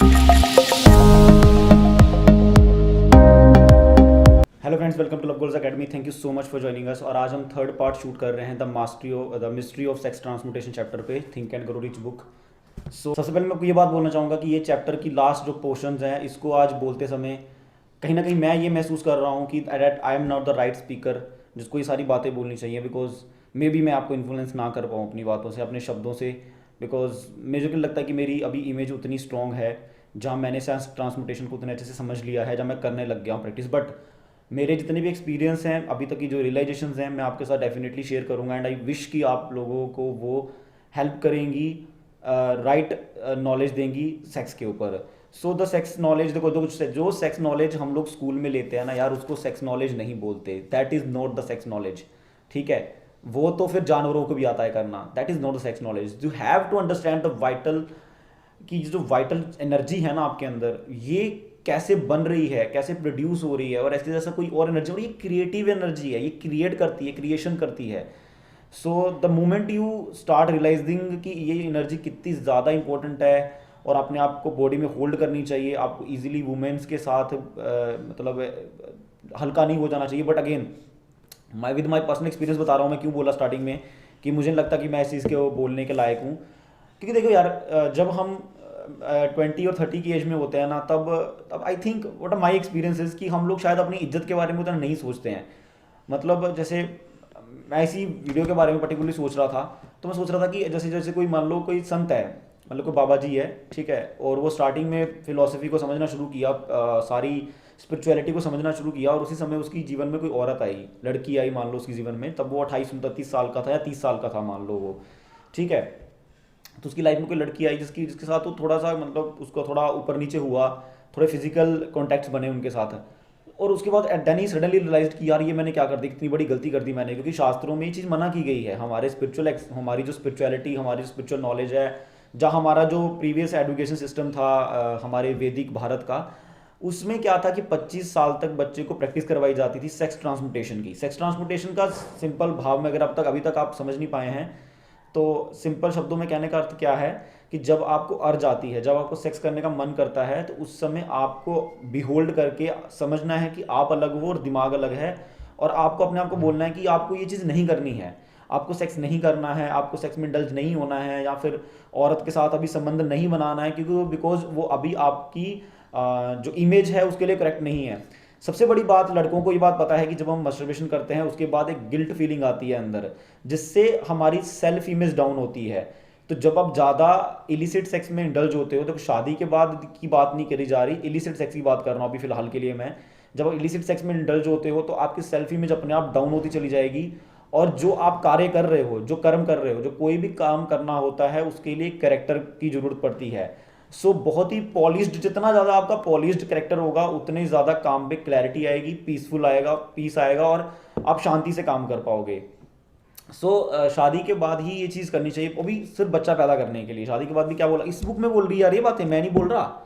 Hello friends, welcome to Love Goals Academy. Thank you so much for joining us. और आज हम third part shoot कर रहे हैं the mystery of sex transmutation chapter पे, think and grow rich book. So सबसे पहले मैं आपको ये बात बोलना चाहूँगा कि ये चैप्टर की लास्ट जो पोर्शंस हैं, इसको आज बोलते समय कहीं ना कहीं मैं ये महसूस कर रहा हूँ कि I am not the right speaker जिसको ये सारी बातें बोलनी चाहिए, बिकॉज मे बी मैं आपको इन्फ्लुएंस ना कर पाऊँ अपनी बातों से, अपने शब्दों से। बिकॉज मुझे क्यों लगता है कि मेरी अभी इमेज उतनी स्ट्रॉन्ग है जहाँ मैंने सेंस ट्रांसमुटेशन को उतने अच्छे से समझ लिया है, जहाँ मैं करने लग गया हूँ प्रैक्टिस। बट मेरे जितने भी एक्सपीरियंस हैं अभी तक की, जो रियलाइजेशंस हैं, मैं आपके साथ डेफिनेटली शेयर करूँगा। एंड आई विश कि आप लोगों को वो हेल्प करेंगी, राइट नॉलेज देंगी सेक्स के ऊपर। सो द सेक्स नॉलेज, देखो जो सेक्स नॉलेज हम लोग स्कूल में लेते हैं ना यार, उसको सेक्स नॉलेज नहीं बोलते। That is not the sex knowledge, ठीक है? वो तो फिर जानवरों को भी आता है करना। That is not the sex knowledge. You have to understand the vital, कि जो वाइटल एनर्जी है ना आपके अंदर, ये कैसे बन रही है, कैसे प्रोड्यूस हो रही है, और ऐसे जैसा कोई और एनर्जी, और ये क्रिएटिव एनर्जी है, ये क्रिएट करती है, क्रिएशन करती है। So the moment you start realizing कि ये एनर्जी कितनी ज़्यादा इंपॉर्टेंट है और अपने आप को बॉडी में होल्ड करनी चाहिए, आपको इजीली वुमेन्स के साथ मतलब हल्का नहीं हो जाना चाहिए। बट अगेन, मैं विद माई पर्सनल एक्सपीरियंस बता रहा हूँ। मैं क्यों बोला स्टार्टिंग में कि मुझे नहीं लगता कि मैं इस चीज़ के बोलने के लायक हूँ, क्योंकि देखो यार, जब हम 20 और 30 की एज में होते हैं ना, तब I think what are my experiences कि हम लोग शायद अपनी इज्जत के बारे में उतना नहीं सोचते हैं। मतलब जैसे मैं इसी वीडियो के बारे में पर्टिकुलरली सोच रहा था, तो मैं सोच रहा था कि जैसे जैसे कोई, मान लो कोई संत है, मतलब कोई बाबा जी है, ठीक है, और वो स्टार्टिंग में फिलोसफी को समझना शुरू किया, सारी स्पिरिचुअलिटी को समझना शुरू किया, और उसी समय उसकी जीवन में कोई औरत आई, लड़की आई मान लो उसकी जीवन में, तब वो 28-29 साल का था या 30 साल का था मान लो वो, ठीक है। तो उसकी लाइफ में कोई लड़की आई जिसकी जिसके साथ वो थोड़ा सा, मतलब उसको थोड़ा ऊपर नीचे हुआ, थोड़े फिजिकल कॉन्टैक्ट्स बने उनके साथ। और उसके बाद देन ही सडनली रियलाइज कि यार ये मैंने क्या कर दी, कितनी बड़ी गलती कर दी मैंने, क्योंकि शास्त्रों में ये चीज़ मना की गई है। हमारी जो स्पिरिचुअलिटी, हमारी स्पिरिचुअल नॉलेज है, जहाँ हमारा जो प्रीवियस एजुकेशन सिस्टम था हमारे वैदिक भारत का, उसमें क्या था कि 25 साल तक बच्चे को प्रैक्टिस करवाई जाती थी सेक्स ट्रांसमुटेशन की। सेक्स ट्रांसमुटेशन का सिंपल भाव में अगर अब तक अभी तक आप समझ नहीं पाए हैं, तो सिंपल शब्दों में कहने का अर्थ क्या है कि जब आपको अर्ज आती है, जब आपको सेक्स करने का मन करता है, तो उस समय आपको बिहोल्ड करके समझना है कि आप अलग हो और दिमाग अलग है, और आपको अपने आप को बोलना है कि आपको ये चीज़ नहीं करनी है, आपको सेक्स नहीं करना है, आपको सेक्स में इंडल्ज नहीं होना है, या फिर औरत के साथ अभी संबंध नहीं बनाना है, क्योंकि बिकॉज वो अभी आपकी जो इमेज है उसके लिए करेक्ट नहीं है। सबसे बड़ी बात, लड़कों को ये बात पता है कि जब हम मस्टरबेशन करते हैं उसके बाद एक गिल्ट फीलिंग आती है अंदर, जिससे हमारी सेल्फ इमेज डाउन होती है। तो जब आप ज़्यादा इलिसिट सेक्स में इंडल्ज होते हो, तो शादी के बाद की बात नहीं करी जा रही, इलिसिट सेक्स की बात कर रहा हूँ अभी फिलहाल के लिए मैं। जब आप इलिसिट सेक्स में इंडल्ज होते हो तो आपकी सेल्फ इमेज अपने आप डाउन होती चली जाएगी, और जो आप कार्य कर रहे हो, जो कर्म कर रहे हो, जो कोई भी काम करना होता है, उसके लिए कैरेक्टर की जरूरत पड़ती है। सो बहुत ही पॉलिश्ड, जितना ज़्यादा आपका पॉलिश्ड करेक्टर होगा, उतने ज़्यादा काम पे क्लैरिटी आएगी, पीसफुल आएगा, पीस आएगा, और आप शांति से काम कर पाओगे। शादी के बाद ही ये चीज़ करनी चाहिए, वो भी सिर्फ बच्चा पैदा करने के लिए। शादी के बाद भी क्या बोला इस बुक में बोल रही है यार, ये बातें मैं नहीं बोल रहा,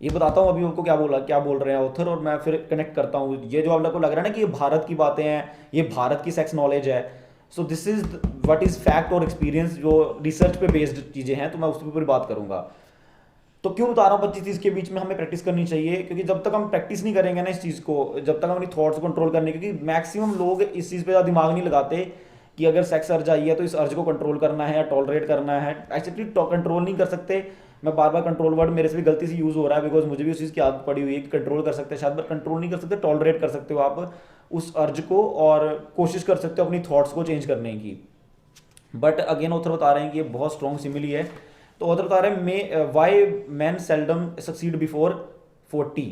ये बताता हूँ अभी आपको क्या बोल रहे हैं ऑथर, और मैं फिर कनेक्ट करता हूँ। ये जो आप लोग को लग रहा है ना कि ये भारत की बातें हैं, ये भारत की सेक्स नॉलेज है, so this is what is fact और एक्सपीरियंस, जो रिसर्च पे बेस्ड चीज़ें हैं, तो मैं उसके ऊपर बात करूँगा। तो क्यों बता रहा हूँ 25-30 के बीच में हमें प्रैक्टिस करनी चाहिए, क्योंकि जब तक हम प्रैक्टिस नहीं करेंगे ना इस चीज़ को, जब तक हम अपनी थॉट्स को कंट्रोल करने, क्योंकि मैक्सिमम लोग इस चीज़ पे ज़्यादा दिमाग नहीं लगाते कि अगर सेक्स अर्ज आई है तो इस अर्ज को कंट्रोल करना है या टॉलरेट करना है। एक्चुअली कंट्रोल नहीं कर सकते। मैं बार बार कंट्रोल वर्ड मेरे से भी गलती से यूज़ हो रहा है, बिकॉज मुझे भी उस चीज़ की आदत पड़ी हुई है कि कंट्रोल कर सकते हैं शायद, बट कंट्रोल नहीं कर सकते, टॉलरेट कर सकते हो आप उस अर्ज को, और कोशिश कर सकते हो अपनी थॉट्स को चेंज करने की। बट अगेन ऑथर बता रहे हैं कि ये बहुत स्ट्रॉन्ग सिमिली है। तो ऑथर बता रहे हैं Y man seldom succeed before 40।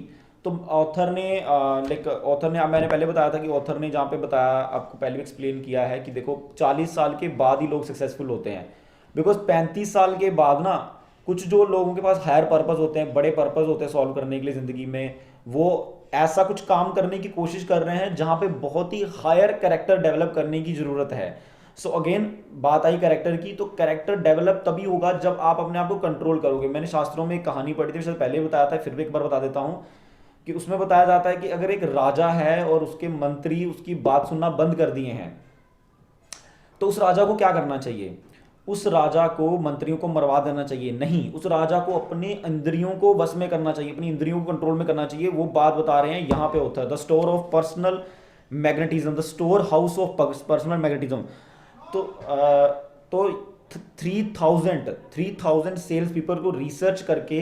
तो ऑथर ने मैंने पहले बताया था कि ऑथर ने जहाँ पे बताया, आपको पहले भी एक्सप्लेन किया है कि देखो 40 साल के बाद ही लोग सक्सेसफुल होते हैं, बिकॉज 35 साल के बाद ना, कुछ जो लोगों के पास हायर पर्पस होते हैं, बड़े पर्पस होते हैं सॉल्व करने के लिए ज़िंदगी में, वो ऐसा कुछ काम करने की कोशिश कर रहे हैं जहाँ पे बहुत ही हायर कैरेक्टर डेवलप करने की ज़रूरत है। सो अगेन बात आई कैरेक्टर की, तो कैरेक्टर डेवलप तभी होगा जब आप अपने आप को कंट्रोल करोगे। मैंने शास्त्रों में एक कहानी पढ़ी थी, शायद पहले ही बताया था, फिर भी एक बार बता देता हूँ कि उसमें बताया जाता है कि अगर एक राजा है और उसके मंत्री उसकी बात सुनना बंद कर दिए हैं, तो उस राजा को क्या करना चाहिए। उस राजा को, मंत्रियों को मरवा देना चाहिए, नहीं, उस राजा को अपने इंद्रियों को वश में करना चाहिए, अपनी इंद्रियों को कंट्रोल में करना चाहिए। वो बात बता रहे हैं यहाँ पे होता है the store of personal magnetism, the store house of personal magnetism. तो तो 3000 सेल्स पीपल को रिसर्च करके,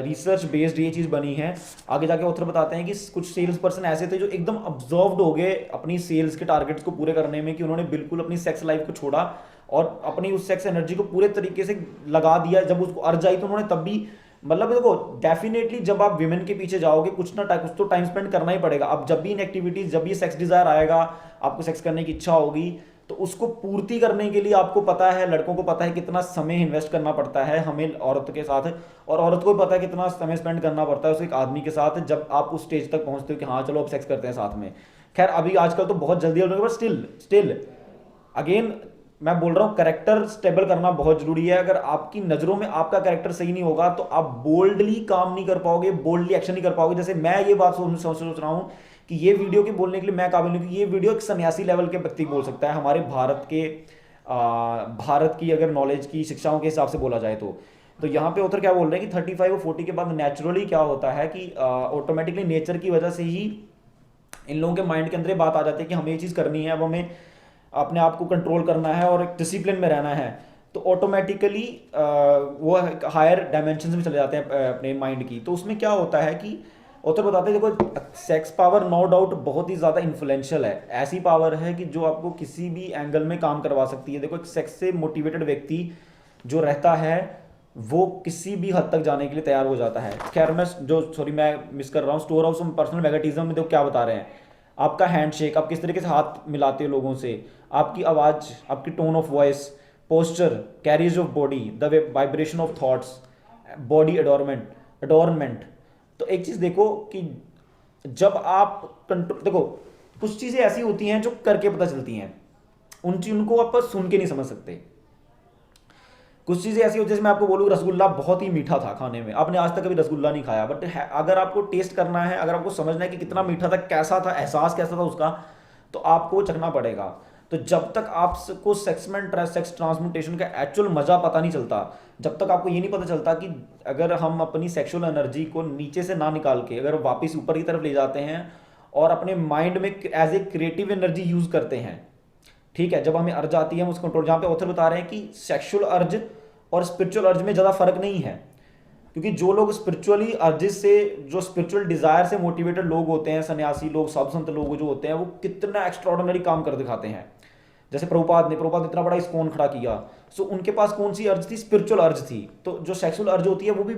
रिसर्च बेस्ड ये चीज़ बनी है। आगे जाके ऑथर बताते हैं कि कुछ सेल्स पर्सन ऐसे थे जो एकदम अब्जॉर्व्ड हो गए अपनी सेल्स के टारगेट्स को पूरे करने में, कि उन्होंने बिल्कुल अपनी सेक्स लाइफ को छोड़ा और अपनी उस सेक्स एनर्जी को पूरे तरीके से लगा दिया। जब उसको अर्ज आई तो उन्होंने तब भी, मतलब देखो, डेफिनेटली जब आप विमेन के पीछे जाओगे कुछ ना कुछ तो टाइम स्पेंड करना ही पड़ेगा। अब जब भी इन एक्टिविटीज, जब भी सेक्स डिजायर आएगा, आपको सेक्स करने की इच्छा होगी, तो उसको पूर्ति करने के लिए आपको पता है, लड़कों को पता है कितना समय इन्वेस्ट करना पड़ता है हमें औरत के साथ, और औरत को भी पता है कितना समय स्पेंड करना पड़ता है उस एक आदमी के साथ, जब आप उस स्टेज तक पहुंचते हो कि हाँ चलो अब सेक्स करते हैं साथ में। खैर अभी आजकल तो बहुत जल्दी हो, बट स्टिल अगेन मैं बोल रहा हूँ, करेक्टर स्टेबल करना बहुत जरूरी है। अगर आपकी नजरों में आपका करेक्टर सही नहीं होगा तो आप बोल्डली काम नहीं कर पाओगे, बोल्डली एक्शन नहीं कर पाओगे। जैसे मैं ये बात सोच रहा हूँ कि ये वीडियो के बोलने के लिए मैं काबिल नहीं, क्योंकि ये वीडियो एक सन्यासी लेवल के व्यक्ति बोल सकता है, हमारे भारत की अगर नॉलेज की शिक्षाओं के हिसाब से बोला जाए तो यहाँ पे ऑथर क्या बोल रहे हैं कि 35 और 40 के बाद नेचुरली क्या होता है कि ऑटोमेटिकली नेचर की वजह से ही इन लोगों के माइंड के अंदर ये बात आ जाती है कि हमें ये चीज़ करनी है, अब हमें अपने आप को कंट्रोल करना है और एक डिसिप्लिन में रहना है। तो ऑटोमेटिकली वो हायर डायमेंशन में चले जाते हैं अपने माइंड की। तो उसमें क्या होता है कि ऑथर बताते हैं, देखो सेक्स पावर नो डाउट बहुत ही ज़्यादा इन्फ्लुएंशियल है, ऐसी पावर है कि जो आपको किसी भी एंगल में काम करवा सकती है। देखो एक सेक्स से मोटिवेटेड व्यक्ति जो रहता है वो किसी भी हद तक जाने के लिए तैयार हो जाता है। खैर मैं मिस कर रहा हूँ, स्टोर ऑफ पर्सनल मैग्नेटिज्म में देखो क्या बता रहे हैं, आपका हैंडशेक, आप किस तरीके से हाथ मिलाते हो लोगों से, आपकी आवाज़, आपकी tone of voice, posture, carriage of body, the vibration of thoughts, body adornment. तो एक चीज़ देखो कि जब आप कंट्रोल, देखो कुछ चीज़ें ऐसी होती हैं जो करके पता चलती हैं, उनको आप सुन के नहीं समझ सकते। कुछ चीज़ें ऐसी होती है, जैसे मैं आपको बोलूँ रसगुल्ला बहुत ही मीठा था खाने में, आपने आज तक कभी रसगुल्ला नहीं खाया, बट अगर आपको टेस्ट करना है, अगर आपको समझना है कि कितना मीठा था, कैसा था, एहसास कैसा था उसका, तो आपको चखना पड़ेगा। तो जब तक आपको सेक्स ट्रांसम्यूटेशन का एक्चुअल मज़ा पता नहीं चलता, जब तक आपको ये नहीं पता चलता कि अगर हम अपनी सेक्सुअल एनर्जी को नीचे से ना निकाल के अगर वापस ऊपर की तरफ ले जाते हैं और अपने माइंड में as a creative energy use करते हैं, ठीक है, जब हमें अर्ज आती है हम उसको कंट्रोल, जहाँ पे ऑथर बता रहे हैं कि सेक्सुअल अर्ज और स्पिरिचुअल अर्ज में ज़्यादा फर्क नहीं है, क्योंकि जो लोग स्पिरिचुअली अर्जिस से, जो स्पिरिचुअल डिजायर से मोटिवेटेड लोग होते हैं, सन्यासी लोग, साधु संत लोग जो होते हैं, वो कितना एक्स्ट्रॉर्डिनरी काम कर दिखाते हैं। जैसे प्रभुपाद ने इतना बड़ा इस्कॉन खड़ा किया, सो उनके पास कौन सी अर्ज थी? स्पिरिचुअल अर्ज थी। तो जो सेक्सुअल अर्ज होती है वो भी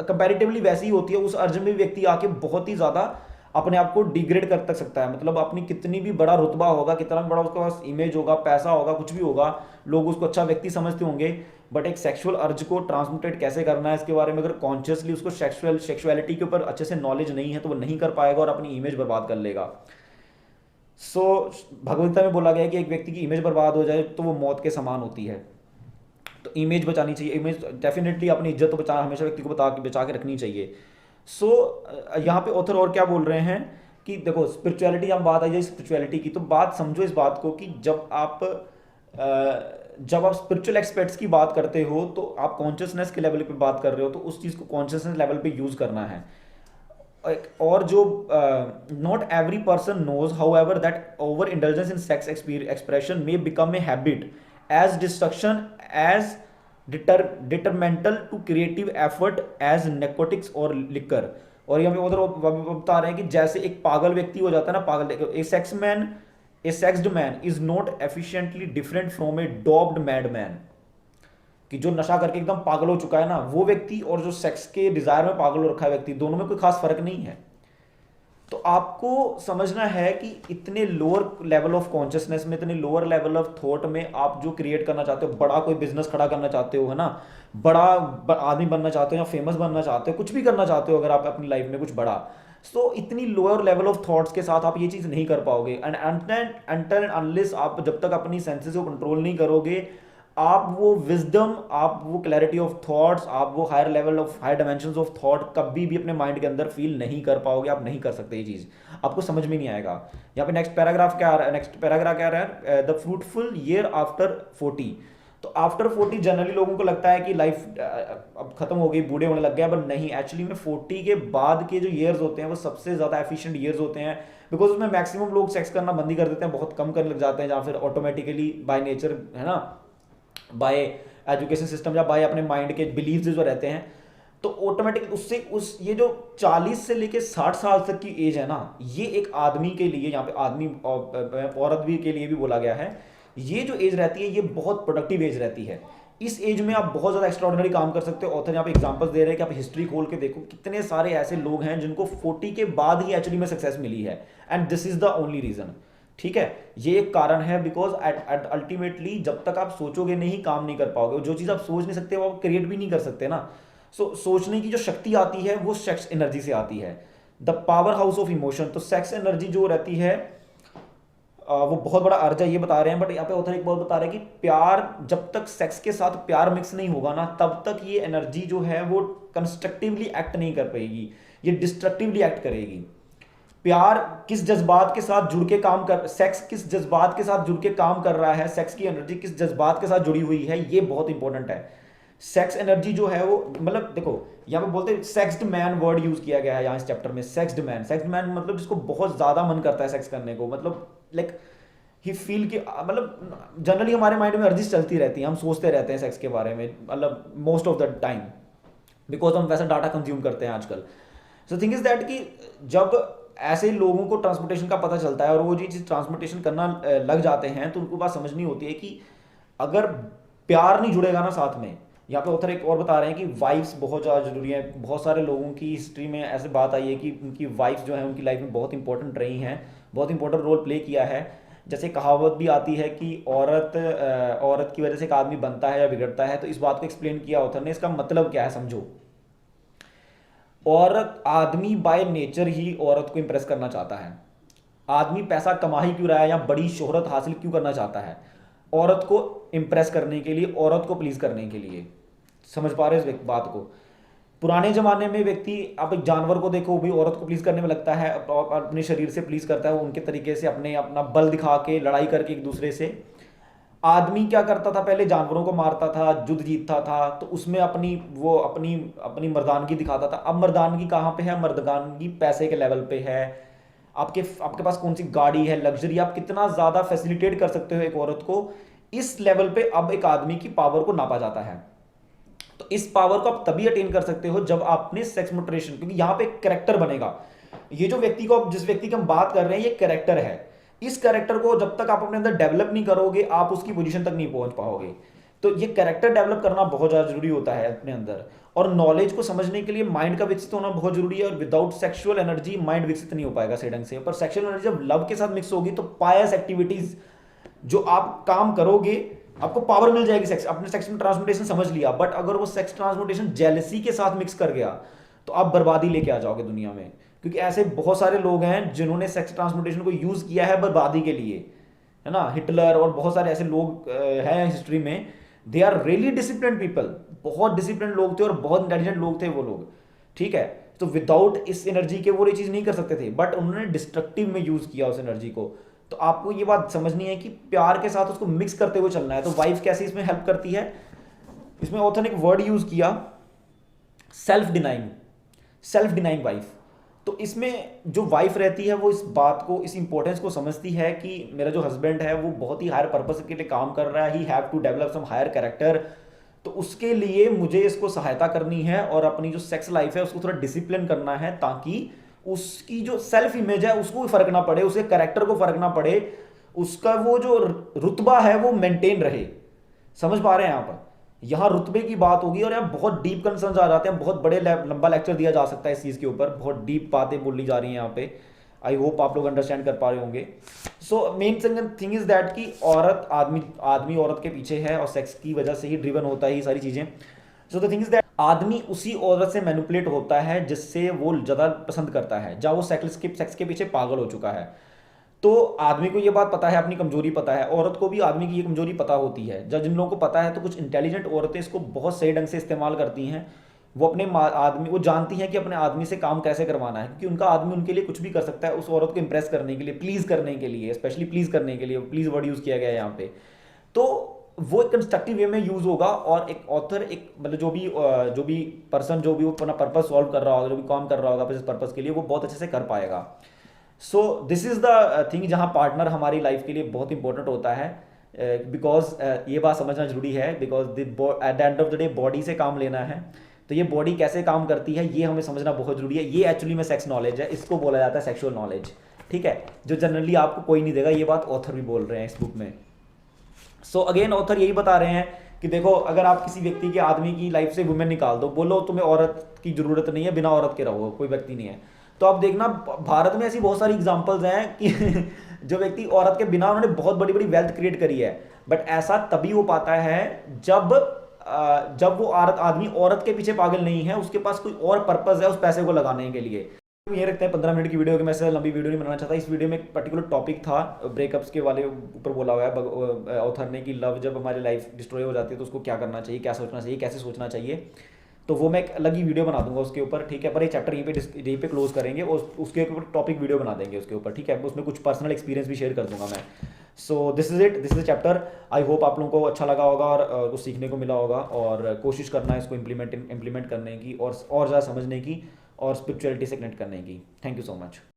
कंपैरेटिवली वैसी ही होती है, उस अर्ज में व्यक्ति आके बहुत ही ज़्यादा अपने आप को डिग्रेड कर तक सकता है। मतलब अपनी कितनी भी बड़ा रुतबा होगा, कितना भी बड़ा उसके पास इमेज होगा, पैसा होगा, कुछ भी होगा, लोग उसको अच्छा व्यक्ति समझते होंगे, बट एक सेक्सुअल अर्ज को ट्रांसम्यूटेट कैसे करना है इसके बारे में अगर कॉन्शियसली उसको सेक्सुअलिटी के ऊपर अच्छे से नॉलेज नहीं है तो वो नहीं कर पाएगा और अपनी इमेज बर्बाद कर लेगा। सो भगवद्गीता में बोला गया है कि एक व्यक्ति की इमेज बर्बाद हो जाए तो वो मौत के समान होती है। तो इमेज बचानी चाहिए, इमेज डेफिनेटली अपनी इज्जत तो हमेशा व्यक्ति को बचा के रखनी चाहिए। सो यहाँ पे ऑथर और क्या बोल रहे हैं कि देखो स्पिरिचुअलिटी, हम बात आई जाए स्पिरिचुअलिटी की, तो बात समझो इस बात को कि जब आप स्पिरिचुअल एक्सपेक्ट्स की बात करते हो तो आप कॉन्शियसनेस के लेवल पे बात कर रहे हो, तो उस चीज़ को कॉन्शियसनेस लेवल पे यूज़ करना है। और जो not every person knows however that over indulgence in sex expression may become a habit as destruction as detrimental to creative effort as narcotics और लिकर। और यहाँ पे उधर बता रहे हैं कि जैसे एक पागल व्यक्ति हो जाता है ना, पागल a sexed man is not efficiently different from a doped mad man, कि जो नशा करके एकदम पागल हो चुका है ना वो व्यक्ति और जो सेक्स के डिजायर में पागल हो रखा है व्यक्ति, दोनों में कोई खास फर्क नहीं है। तो आपको समझना है कि इतने लोअर लेवल ऑफ कॉन्शियसनेस में, इतने लोअर लेवल ऑफ थॉट में आप जो क्रिएट करना चाहते हो, बड़ा कोई बिजनेस खड़ा करना चाहते हो, है ना, बड़ा आदमी बनना चाहते हो या फेमस बनना चाहते हो, कुछ भी करना चाहते हो अगर आप अपनी लाइफ में कुछ बड़ा, तो इतनी लोअर लेवल ऑफ थॉट्स के साथ आप ये चीज़ नहीं कर पाओगे। एंड अनटिल अनलेस आप जब तक अपनी सेंसेस को कंट्रोल नहीं करोगे, आप वो विजडम, आप वो क्लैरिटी ऑफ थॉट्स, आप वो higher level of higher dimensions of thought कभी भी अपने माइंड के अंदर फील नहीं कर पाओगे। आप नहीं कर सकते, ये चीज़ आपको समझ में नहीं आएगा। यहाँ पे नेक्स्ट पैराग्राफ क्या आ रहा है? The fruitful year after 40। तो आफ्टर 40 जनरली लोगों को लगता है कि लाइफ अब खत्म हो गई, बूढ़े होने लग गया, बट नहीं, एक्चुअली में 40 के बाद के जो ईयर्स होते हैं वो सबसे ज़्यादा एफिशिएंट ईयर्स होते हैं, बिकॉज उसमें मैक्सिमम लोग सेक्स करना बंद ही कर देते हैं, बहुत कम करने लग जाते हैं, या फिर ऑटोमेटिकली बाय नेचर, है ना, बाय एजुकेशन सिस्टम या बाय अपने माइंड के बिलीव्स जो रहते हैं, तो ऑटोमेटिक उससे उस ये जो 40 से लेके 60 साल तक की एज है ना, ये एक आदमी के लिए, यहाँ पे आदमी औरत भी के लिए भी बोला गया है, ये जो एज रहती है ये बहुत प्रोडक्टिव एज रहती है। इस एज में आप बहुत ज़्यादा एक्स्ट्रॉर्डनरी काम कर सकते हो। ऑथर यहाँ पे एग्जांपल्स दे रहे हैं कि आप हिस्ट्री खोल के देखो, कितने सारे ऐसे लोग हैं जिनको 40 के बाद ही एक्चुअली में सक्सेस मिली है, and this is the only reason. ठीक है, ये एक कारण है, बिकॉज अल्टीमेटली जब तक आप सोचोगे नहीं, काम नहीं कर पाओगे। जो चीज़ आप सोच नहीं सकते वो आप क्रिएट भी नहीं कर सकते ना। सोचने की जो शक्ति आती है वो सेक्स एनर्जी से आती है, the power house of emotion. तो सेक्स एनर्जी जो रहती है वो बहुत बड़ा अर्ज है, ये बता रहे हैं, बट यहाँ पे ऑथर एक बहुत बता रहे हैं कि प्यार, जब तक सेक्स के साथ प्यार मिक्स नहीं होगा ना, तब तक ये एनर्जी जो है वो कंस्ट्रक्टिवली एक्ट नहीं कर पाएगी, ये डिस्ट्रक्टिवली एक्ट करेगी। प्यार किस जज्बात के साथ जुड़ के काम कर, सेक्स किस जज्बात के साथ जुड़ के काम कर रहा है, सेक्स की एनर्जी किस जज्बात के साथ जुड़ी हुई है, ये बहुत इंपॉर्टेंट है। सेक्स एनर्जी जो है वो, मतलब देखो यहाँ पे बोलते हैं सेक्स्ड मैन वर्ड यूज किया गया है यहाँ इस चैप्टर में। सेक्स्ड मैन, सेक्स्ड मैन मतलब जिसको बहुत ज्यादा मन करता है सेक्स करने को, मतलब लाइक ही फील कि, मतलब जनरली हमारे माइंड में अर्जिश चलती रहती है, हम सोचते रहते हैं सेक्स के बारे में, मतलब most of the time, because हम वैसा डाटा कंज्यूम करते हैं आजकल। सो थिंग इज दैट कि जब ऐसे लोगों को ट्रांसपोर्टेशन का पता चलता है और वो चीज़ ट्रांसपोर्टेशन करना लग जाते हैं, तो उनको बात समझनी होती है कि अगर प्यार नहीं जुड़ेगा ना साथ में, यहाँ पे ऑथर एक और बता रहे हैं कि वाइफ्स बहुत ज़्यादा जरूरी है। बहुत सारे लोगों की हिस्ट्री में ऐसे बात आई है कि उनकी वाइफ्स जो है उनकी लाइफ में बहुत इंपॉर्टेंट रही हैं, बहुत इंपॉर्टेंट रोल प्ले किया है। जैसे कहावत भी आती है कि औरत की वजह से एक आदमी बनता है या बिगड़ता है, तो इस बात को एक्सप्लेन किया ऑथर ने। इसका मतलब क्या है समझो। औरत, आदमी बाय नेचर ही औरत को इंप्रेस करना चाहता है। आदमी पैसा कमा ही क्यों रहा है या बड़ी शोहरत हासिल क्यों करना चाहता है? औरत को इंप्रेस करने के लिए, औरत को प्लीज करने के लिए। समझ पा रहे हो इस बात को? पुराने जमाने में व्यक्ति, आप एक जानवर को देखो, वो भी औरत को प्लीज करने में लगता है, अपने शरीर से प्लीज करता है, वो उनके तरीके से अपना बल दिखा के, लड़ाई करके एक दूसरे से। आदमी क्या करता था, पहले जानवरों को मारता था, युद्ध जीतता था, तो उसमें अपनी मर्दानगी दिखाता था। अब मर्दानगी कहाँ पे है? मर्दानगी पैसे के लेवल पे है। आपके पास कौन सी गाड़ी है, लग्जरी, आप कितना ज्यादा फैसिलिटेट कर सकते हो एक औरत को, इस लेवल पे अब एक आदमी की पावर को नापा जाता है। तो इस पावर को आप तभी अटेन कर सकते हो जब आपने सेक्स मोटरेशन, क्योंकि यहां पे कैरेक्टर बनेगा। ये जो व्यक्ति को, जिस व्यक्ति की हम बात कर रहे हैं, ये कैरेक्टर है। इस कैरेक्टर को जब तक आप अपने अंदर डेवलप नहीं करोगे, आप उसकी पोजीशन तक नहीं पहुंच पाओगे। तो ये कैरेक्टर डेवलप करना बहुत ज्यादा जरूरी होता है अपने अंदर। और नॉलेज को समझने के लिए माइंड का विकसित होना बहुत जरूरी है, और विदाउट सेक्सुअल एनर्जी माइंड विकसित नहीं हो पाएगा सही ढंग से। पर सेक्सुअल एनर्जी जब लव के साथ मिक्स होगी, तो पायस एक्टिविटीज जो आप काम करोगे, आपको पावर मिल जाएगी। सेक्स, अपने सेक्स में ट्रांसमुटेशन समझ लिया, बट अगर वो सेक्स ट्रांसमुटेशन जेलसी के साथ मिक्स कर गया, तो आप बर्बादी लेके आ जाओगे दुनिया में। क्योंकि ऐसे बहुत सारे लोग हैं जिन्होंने सेक्स ट्रांसमुटेशन को यूज किया है बर्बादी के लिए, है ना। हिटलर और बहुत सारे ऐसे लोग हैं हिस्ट्री में, they are really disciplined people, बहुत डिसिप्लिन्ड लोग थे और बहुत इंटेलिजेंट लोग थे वो लोग, ठीक है। तो विदाउट इस एनर्जी के वो ये चीज नहीं कर सकते थे, बट उन्होंने डिस्ट्रक्टिव में यूज किया उस एनर्जी को। तो आपको ये बात समझनी है कि प्यार के साथ उसको मिक्स करते हुए चलना है। तो वाइफ कैसे इसमें हेल्प करती है? इसमें ऑथर ने एक वर्ड यूज किया, सेल्फ डिनाइंग वाइफ। तो इसमें जो वाइफ रहती है वो इस बात को, इस इंपॉर्टेंस को समझती है कि मेरा जो हस्बैंड है वो बहुत ही हायर पर्पस के लिए काम कर रहा है, he have to develop some higher character, तो उसके लिए मुझे इसको सहायता करनी है और अपनी जो सेक्स लाइफ है उसको थोड़ा डिसिप्लिन करना है, ताकि उसकी जो सेल्फ इमेज है उसको भी फर्क ना पड़े, उसके कैरेक्टर को फर्क ना पड़े, उसका वो जो रुतबा है वो मेंटेन रहे। समझ पा रहे हैं आप? यहाँ रुतबे की बात होगी और यहाँ बहुत डीप कंसर्न्स आ जाते हैं। बहुत बड़े लंबा लेक्चर दिया जा सकता है इस चीज़ के ऊपर, बहुत डीप बातें बोली जा रही हैं यहाँ पे। आई होप आप लोग अंडरस्टैंड कर पा रहे होंगे। So main thing is that कि औरत, आदमी औरत के पीछे है और सेक्स की वजह से ही ड्रिवन होता है ये सारी चीज़ें। So the thing is that आदमी उसी औरत से मैनिपुलेट होता है जिससे वो ज़्यादा पसंद करता है, जहाँ वो सेक्स के पीछे पागल हो चुका है। तो आदमी को ये बात पता है, अपनी कमजोरी पता है, औरत को भी आदमी की ये कमजोरी पता होती है। जब जिन लोगों को पता है, तो कुछ इंटेलिजेंट औरतें इसको बहुत सही ढंग से इस्तेमाल करती हैं। वो वो जानती हैं कि अपने आदमी से काम कैसे करवाना है, क्योंकि उनका आदमी उनके लिए कुछ भी कर सकता है उस औरत को इंप्रेस करने के लिए, प्लीज करने के लिए, स्पेशली प्लीज करने के लिए। प्लीज वर्ड यूज किया गया है यहाँ पे। तो वो एक कंस्ट्रक्टिव वे में यूज होगा, और एक ऑथर, एक मतलब जो भी पर्सन, जो भी वो अपना पर्पस सॉल्व कर रहा होगा, जो भी काम कर रहा होगा अपने पर्पस के लिए, वो बहुत अच्छे से कर पाएगा। So this is the thing जहाँ पार्टनर हमारी लाइफ के लिए बहुत इंपॉर्टेंट होता है, बिकॉज ये बात समझना जरूरी है, because at the end of the day body से काम लेना है, तो ये बॉडी कैसे काम करती है ये हमें समझना बहुत जरूरी है। ये एक्चुअली में सेक्स नॉलेज है, इसको बोला जाता है सेक्सुअल नॉलेज, ठीक है, जो जनरली आपको कोई नहीं देगा। ये बात ऑथर भी बोल रहे हैं इस बुक में। सो अगेन ऑथर यही बता रहे हैं कि देखो, अगर आप किसी व्यक्ति के, आदमी की लाइफ से वुमेन निकाल दो, बोलो तुम्हें औरत की जरूरत नहीं है, बिना औरत के रहो, कोई व्यक्ति नहीं है, तो आप देखना भारत में ऐसी बहुत सारी एग्जांपल्स हैं कि जो व्यक्ति औरत के बिना, उन्होंने बहुत बड़ी बड़ी वेल्थ क्रिएट करी है, बट ऐसा तभी हो पाता है जब वो आदमी औरत के पीछे पागल नहीं है, उसके पास कोई और पर्पस है उस पैसे को लगाने के लिए। ये रखते हैं 15 मिनट की वीडियो, कि मैं लंबी वीडियो नहीं बनाना चाहता। इस वीडियो में एक पर्टिकुलर टॉपिक था, ब्रेकअप्स के वाले ऊपर बोला हुआ है ऑथर ने, कि लव जब हमारी लाइफ डिस्ट्रॉय हो जाती है तो उसको क्या करना चाहिए, क्या सोचना चाहिए, कैसे सोचना चाहिए। तो वो मैं एक अलग ही वीडियो बना दूंगा उसके ऊपर, ठीक है, पर ये चैप्टर यहीं पे क्लोज करेंगे और उसके ऊपर टॉपिक वीडियो बना देंगे उसके ऊपर, ठीक है, उसमें कुछ पर्सनल एक्सपीरियंस भी शेयर कर दूंगा मैं। So this is it, this is chapter. I hope आप लोगों को अच्छा लगा होगा और कुछ सीखने को मिला होगा, और कोशिश करना है इसको इम्प्लीमेंट करने की, और ज़्यादा समझने की, और स्पिरिचुअलिटी से कनेक्ट करने की। Thank you so much.